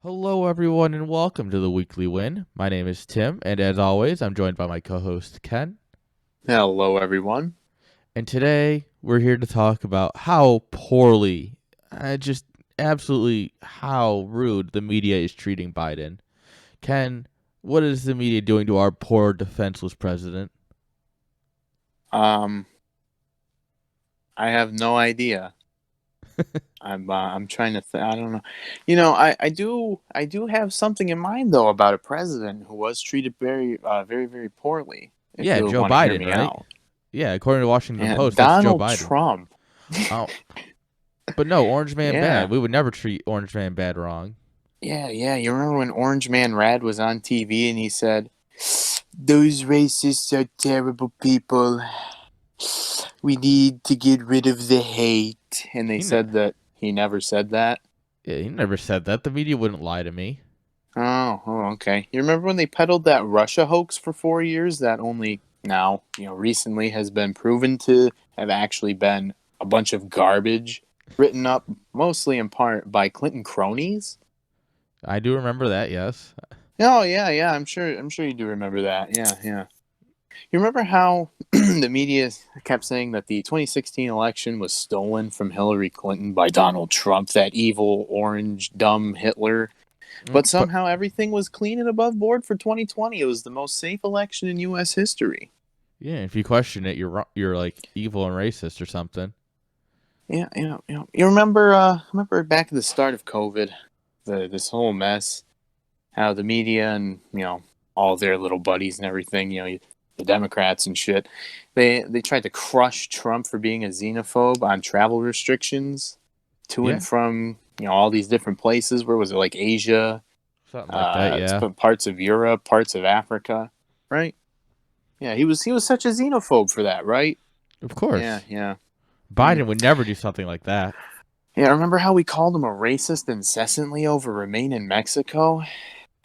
Hello, everyone, and welcome to the Weekly Win. My name is Tim, and as always, I'm joined by my co-host Ken. Hello, everyone. And today, we're here to talk about how poorly, just absolutely how rude the media is treating Biden. Ken, what is the media doing to our poor, defenseless president? Um, I have no idea. I'm trying to. I don't know. I do have something in mind though about a president who was treated very poorly. If Yeah, you Joe want to hear Biden, me right? out, Yeah, according to Washington and Post, that's Joe Donald Biden. Trump. Oh, but no, Orange Man bad. Yeah, We would never treat Orange Man bad wrong. yeah. You remember when Orange Man Rad was on TV and he said, "Those racists are terrible people. We need to get rid of the hate." And they He, ne- said that he never said that. yeah, he never said that. The media wouldn't lie to me. Okay. You remember when they peddled that Russia hoax for 4 years that only now, recently has been proven to have actually been a bunch of garbage written up mostly in part by Clinton cronies? I do remember that, yes. Oh yeah. I'm sure you do remember that. Yeah. You remember how the media kept saying that the 2016 election was stolen from Hillary Clinton by Donald Trump, that evil orange dumb Hitler? But But somehow everything was clean and above board for 2020. It was the most safe election in U.S. history. yeah, if you question it, you're like evil and racist or something. You remember? Remember back at the start of COVID, this whole mess, how the media and all their little buddies and everything, the Democrats and shit, they tried to crush Trump for being a xenophobe on travel restrictions to and Yeah, from all these different places. Where was it? Like Asia, something like that. Yeah, parts of Europe, parts of Africa, right? Yeah, he was such a xenophobe for that, right? of Yeah, course. yeah. Mm. Biden would never do something like that. Yeah, remember how we called him a racist incessantly over Remain in Mexico,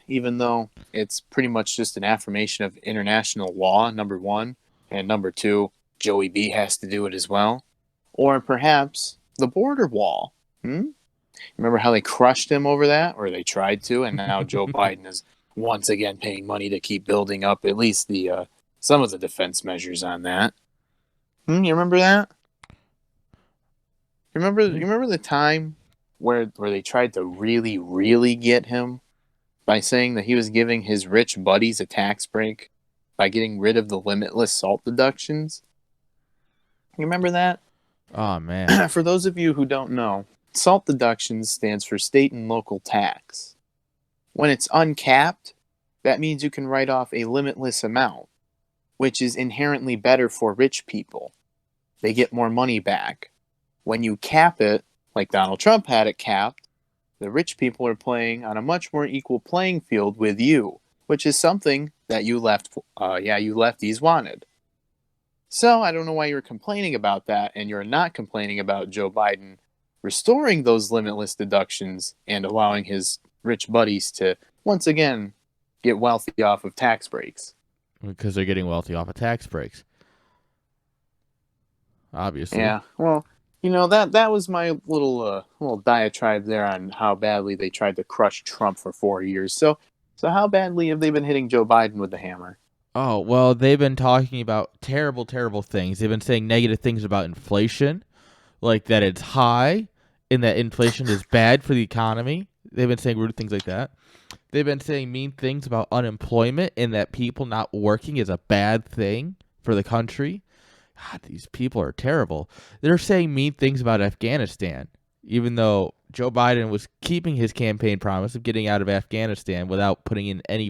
even though it's pretty much just an affirmation of international law, number one, and number two, Joey B has to do it as well. Or perhaps the border wall. Hmm? Remember how they crushed him over that, or they tried to, and now Joe Biden is once again paying money to keep building up at least the some of the defense measures on that. You remember that? You Yeah. remember the time where they tried to really get him by saying that he was giving his rich buddies a tax break by getting rid of the limitless SALT deductions? You remember that? Oh man. For those of you who don't know, SALT deductions stands for state and local tax. When it's uncapped, that means you can write off a limitless amount, which is inherently better for rich people. They get more money back. When you cap it, like Donald Trump had it capped, the rich people are playing on a much more equal playing field with you, which is something that you lefties wanted. So I don't know why you're complaining about that, and you're not complaining about Joe Biden restoring those limitless deductions and allowing his rich buddies to once again get wealthy off of tax breaks. Because they're getting wealthy off of tax breaks, obviously. Yeah, well, that was my little diatribe there on how badly they tried to crush Trump for 4 years. So how badly have they been hitting Joe Biden with the hammer? Oh well, they've been talking about terrible, terrible things. They've been saying negative things about inflation, like that it's high and that inflation is bad for the economy. They've been saying rude things like that. They've been saying mean things about unemployment and that people not working is a bad thing for the country. God, these people are terrible. They're saying mean things about Afghanistan, even though Joe Biden was keeping his campaign promise of getting out of Afghanistan without putting in any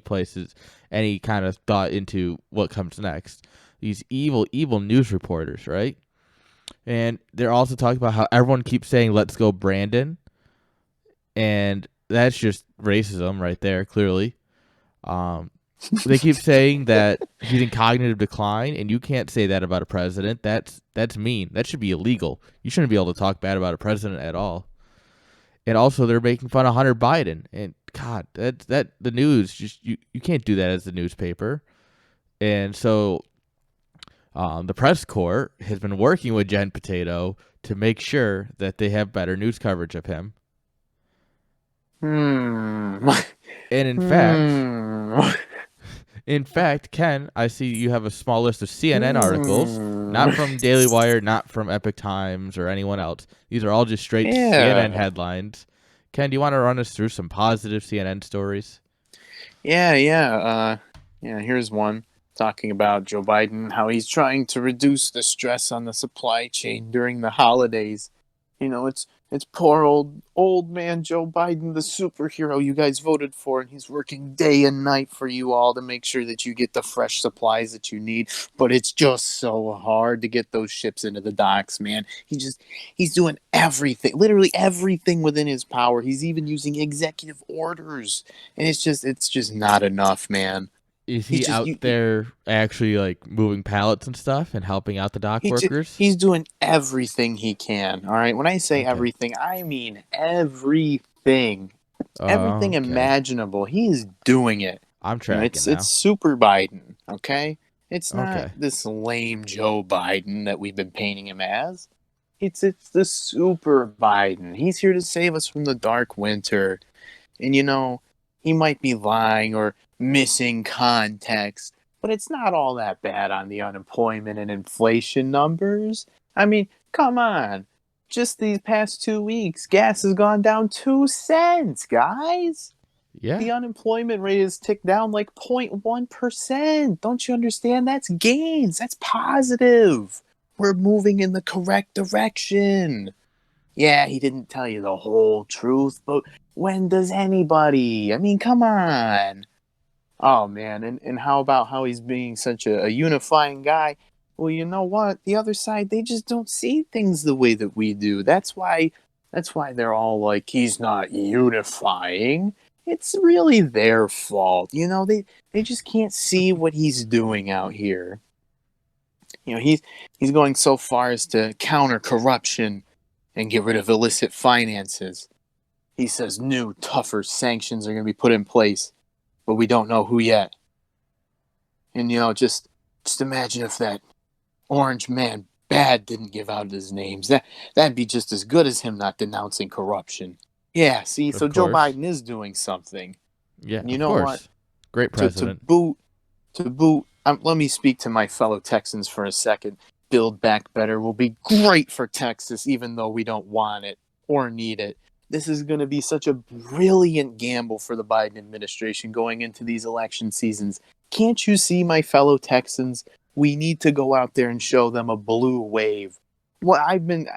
kind of thought into what comes next. These evil, evil news reporters, right? And they're also talking about how everyone keeps saying, let's go, Brandon. And that's just racism right there, clearly. Um, they keep saying that he's in cognitive decline, and you can't say that about a president. That's mean. That should be illegal. You shouldn't be able to talk bad about a president at all. And also, they're making fun of Hunter Biden. And God, that the news just you can't do that as the newspaper. And so, the press corps has been working with Jen Potato to make sure that they have better news coverage of him. Hmm. And Hmm. in fact, Ken, I see you have a small list of CNN articles, Hmm. not from Daily Wire, not from Epic Times or anyone else. These are all just straight CNN Yeah. headlines. Ken, do you want to run us through some positive CNN stories? Yeah. Here's one talking about Joe Biden, how he's trying to reduce the stress on the supply chain during the holidays. It's poor old man Joe Biden, the superhero you guys voted for, and he's working day and night for you all to make sure that you get the fresh supplies that you need. But it's just so hard to get those ships into the docks, man. He's doing everything, literally everything within his power. He's even using executive orders, and it's just not enough, man. Is He's he just out there actually like moving pallets and stuff and helping out the dock workers? he's doing everything he can. All right. When I say Okay. everything, I mean everything. Everything Okay. imaginable. He's doing it. I'm You know, tracking it's now. super Biden, okay? It's not Okay. this lame Joe Biden that we've been painting him as. It's the super Biden. He's here to save us from the dark winter. And he might be lying or missing context, but it's not all that bad on the unemployment and inflation numbers. I mean, come on. Just these past 2 weeks, gas has gone down 2 cents, guys. Yeah. The unemployment rate has ticked down like 0.1%. Don't you understand? That's gains. That's positive. We're moving in the correct direction. Yeah, he didn't tell you the whole truth, but when does anybody? I mean, come on. Oh man, and how about how he's being such a unifying guy? Well, you know what? The other side, they just don't see things the way that we do. That's why they're all like he's not unifying. It's really their fault. They just can't see what he's doing out here. He's going so far as to counter corruption and get rid of illicit finances. He says new, tougher sanctions are going to be put in place, but we don't know who yet. And just imagine if that orange man bad didn't give out his names. That'd be just as good as him not denouncing corruption. Yeah, see, so Of Joe course. Biden is doing something. Yeah, And you of know what? course. Great To president. boot, let me speak to my fellow Texans for a second. Build Back Better will be great for Texas, even though we don't want it or need it. This is going to be such a brilliant gamble for the Biden administration going into these election seasons. Can't you see, my fellow Texans? We need to go out there and show them a blue wave. Well, I've been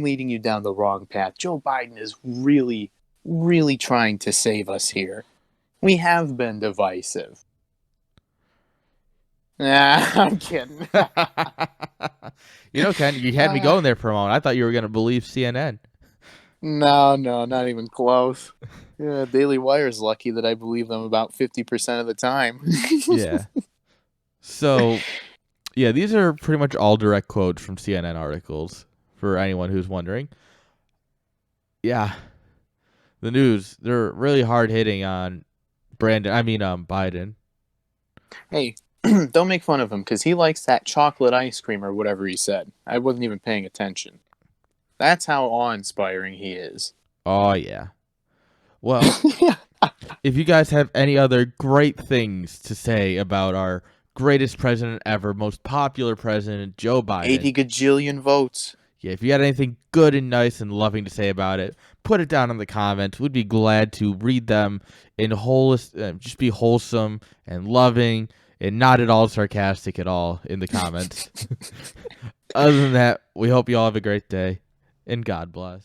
leading you down the wrong path. Joe Biden is really, really trying to save us here. We have been divisive. Nah, I'm kidding. Ken, you had me uh, going there for a moment. I thought you were going to believe CNN. no, not even close. Yeah, Daily Wire's lucky that I believe them about 50% of the time. Yeah. So, yeah, these are pretty much all direct quotes from CNN articles for anyone who's wondering. Yeah, the news, they're really hard hitting on Biden. Hey, don't make fun of him because he likes that chocolate ice cream or whatever he said. I wasn't even paying attention. That's how awe inspiring he is. Oh, yeah. Well, if you guys have any other great things to say about our greatest president ever, most popular president, Joe Biden, 80 gajillion votes. yeah, if you had anything good and nice and loving to say about it, put it down in the comments. We'd be glad to read them in just be wholesome and loving and not at all sarcastic at all in the comments. Other than that, we hope you all have a great day and God bless.